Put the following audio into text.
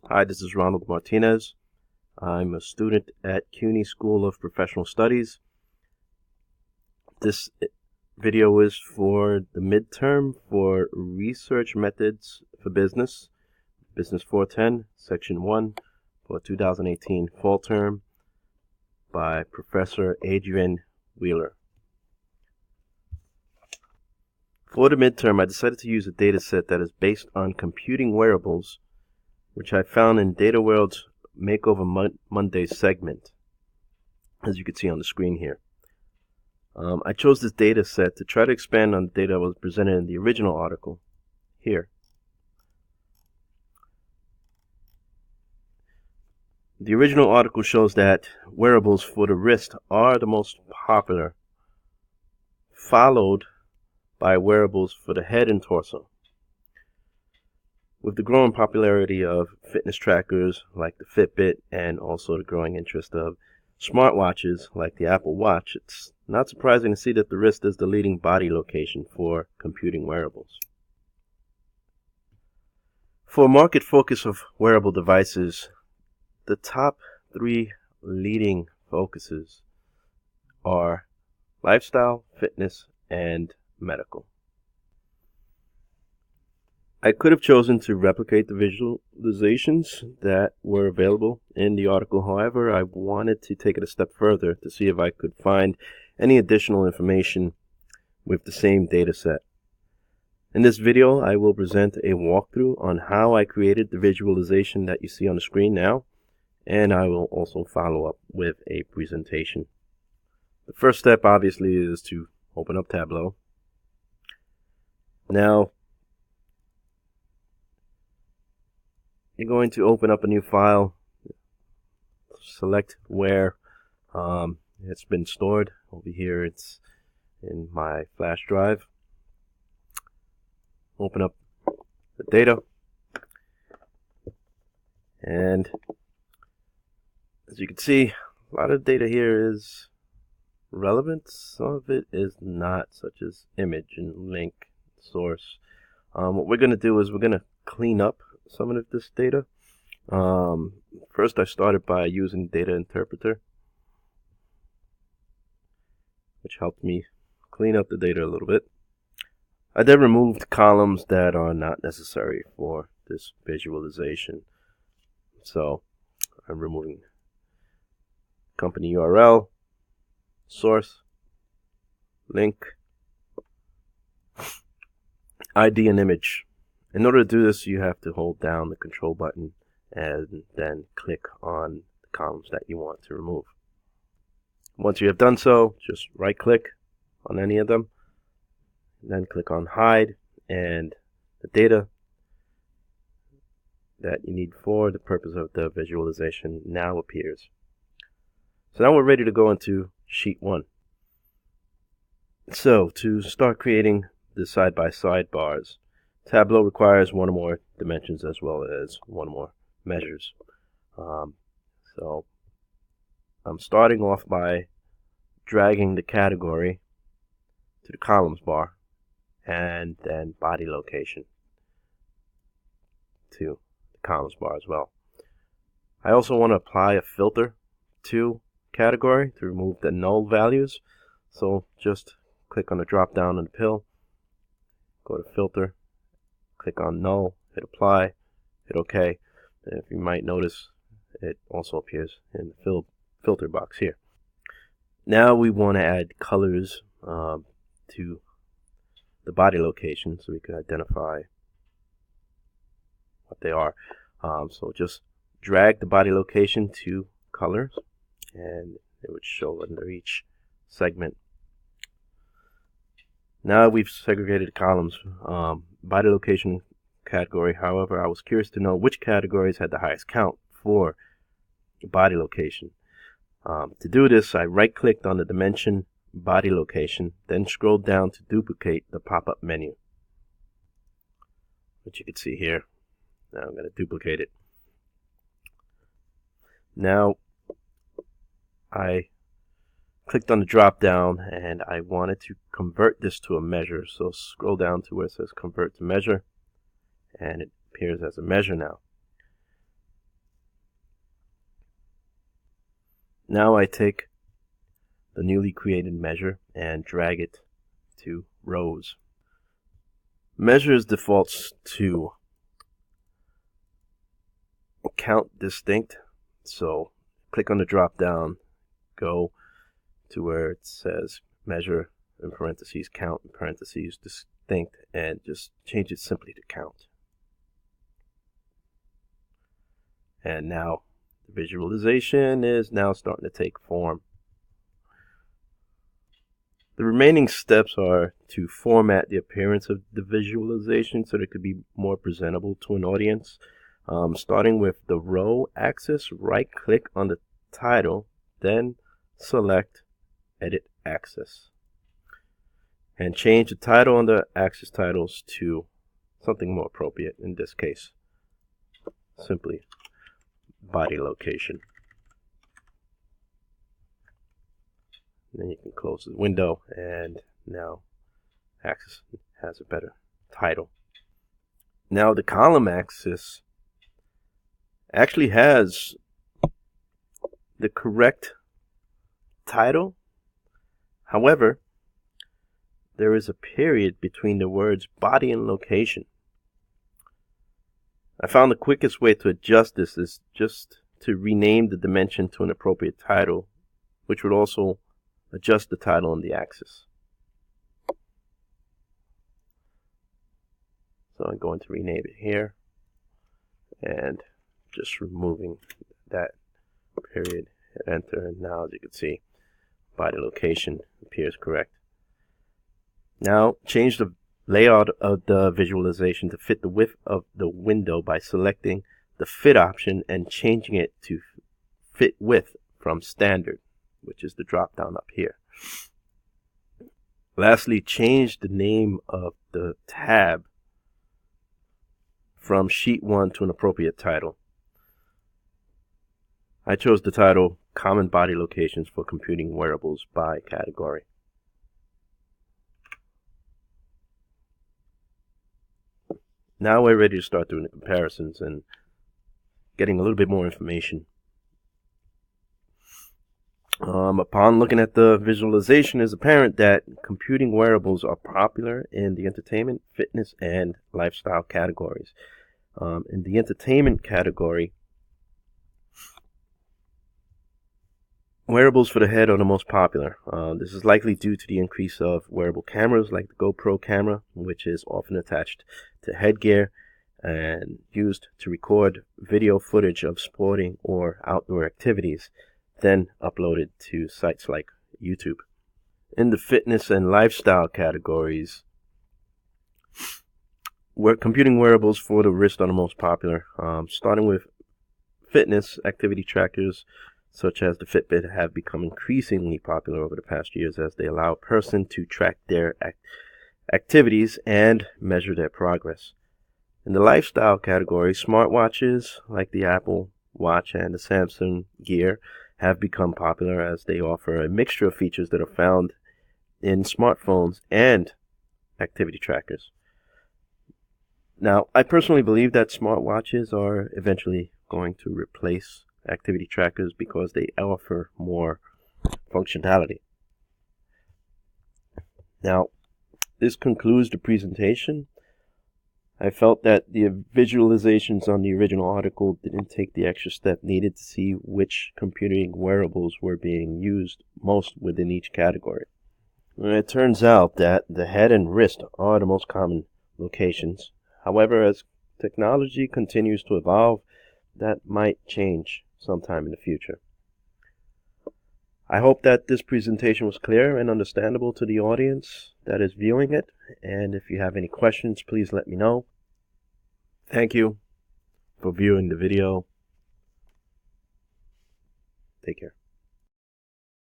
Hi, this is Ronald Martinez. I'm a student at CUNY School of Professional Studies. This video is for the midterm for Research Methods for Business, Business 410, Section 1 for 2018 fall term by Professor Adrian Wheeler. For the midterm, I decided to use a data set that is based on computing wearables, which I found in Data World's Makeover Monday segment, as you can see on the screen here. I chose this data set to try to expand on the data that was presented in the original article here. The original article shows that wearables for the wrist are the most popular, followed by wearables for the head and torso. With the growing popularity of fitness trackers like the Fitbit and also the growing interest of smartwatches like the Apple Watch, it's not surprising to see that the wrist is the leading body location for computing wearables. For market focus of wearable devices, the top 3 leading focuses are lifestyle, fitness, and medical. I could have chosen to replicate the visualizations that were available in the article. However, I wanted to take it a step further to see if I could find any additional information with the same data set. In this video, I will present a walkthrough on how I created the visualization that you see on the screen now, and I will also follow up with a presentation. The first step, obviously, is to open up Tableau. Now, you're going to open up a new file, select where it's been stored. Over here it's in my flash drive. Open up the data, and as you can see, a lot of data here is relevant. Some of it is not, such as image and link, source. What we're going to do is we're going to clean up some of this data. First, I started by using Data Interpreter, which helped me clean up the data a little bit. I then removed columns that are not necessary for this visualization. So I'm removing company URL, source, link, ID, and image. In order to do this, you have to hold down the control button and then click on the columns that you want to remove. Once you have done so, just right click on any of them, then click on hide, and the data that you need for the purpose of the visualization now appears. So now we're ready to go into sheet 1. So to start creating the side-by-side bars, Tableau requires one or more dimensions as well as one or more measures. So I'm starting off by dragging the category to the columns bar and then body location to the columns bar as well. I also want to apply a filter to category to remove the null values. So just click on the drop down on the pill, go to filter, click on null, hit apply, hit OK. And if you might notice, it also appears in the filter box here. Now we want to add colors to the body location so we can identify what they are. So just drag the body location to colors, and it would show under each segment. Now we've segregated columns, body location category. However, I was curious to know which categories had the highest count for body location. To do this, I right-clicked on the dimension body location, then scrolled down to duplicate the pop-up menu, which you can see here. Now I'm going to duplicate it. Now I clicked on the drop down and I wanted to convert this to a measure. So scroll down to where it says convert to measure, and it appears as a measure now. Now I take the newly created measure and drag it to rows. Measures defaults to count distinct, so click on the drop down, go to where it says measure in parentheses, count in parentheses, distinct, and just change it simply to count. And now the visualization is now starting to take form. The remaining steps are to format the appearance of the visualization so that it could be more presentable to an audience. Starting with the row axis, right click on the title, then select edit axis, and change the title on the axis titles to something more appropriate. In this case, simply body location. Then you can close the window, and now axis has a better title. Now the column axis actually has the correct title. However, there is a period between the words body and location. I found the quickest way to adjust this is just to rename the dimension to an appropriate title, which would also adjust the title on the axis. So I'm going to rename it here, and just removing that period, hit enter, and now as you can see, body location appears correct. Now change the layout of the visualization to fit the width of the window by selecting the fit option and changing it to fit width from standard, which is the drop down up here. Lastly, change the name of the tab from sheet 1 to an appropriate title. I chose the title Common Body Locations for Computing Wearables by category. Now we're ready to start doing the comparisons and getting a little bit more information. Upon looking at the visualization, it's apparent that computing wearables are popular in the entertainment, fitness, and lifestyle categories. In the entertainment category, wearables for the head are the most popular. This is likely due to the increase of wearable cameras like the GoPro camera, which is often attached to headgear and used to record video footage of sporting or outdoor activities, then uploaded to sites like YouTube. In the fitness and lifestyle categories, computing wearables for the wrist are the most popular. Starting with fitness, activity trackers such as the Fitbit have become increasingly popular over the past years as they allow a person to track their activities and measure their progress. In the lifestyle category, smartwatches like the Apple Watch and the Samsung Gear have become popular as they offer a mixture of features that are found in smartphones and activity trackers. Now, I personally believe that smartwatches are eventually going to replace activity trackers because they offer more functionality. Now, this concludes the presentation. I felt that the visualizations on the original article didn't take the extra step needed to see which computing wearables were being used most within each category. And it turns out that the head and wrist are the most common locations. However, as technology continues to evolve, that might change sometime in the future. I hope that this presentation was clear and understandable to the audience that is viewing it, and if you have any questions, please let me know. Thank you for viewing the video. Take care.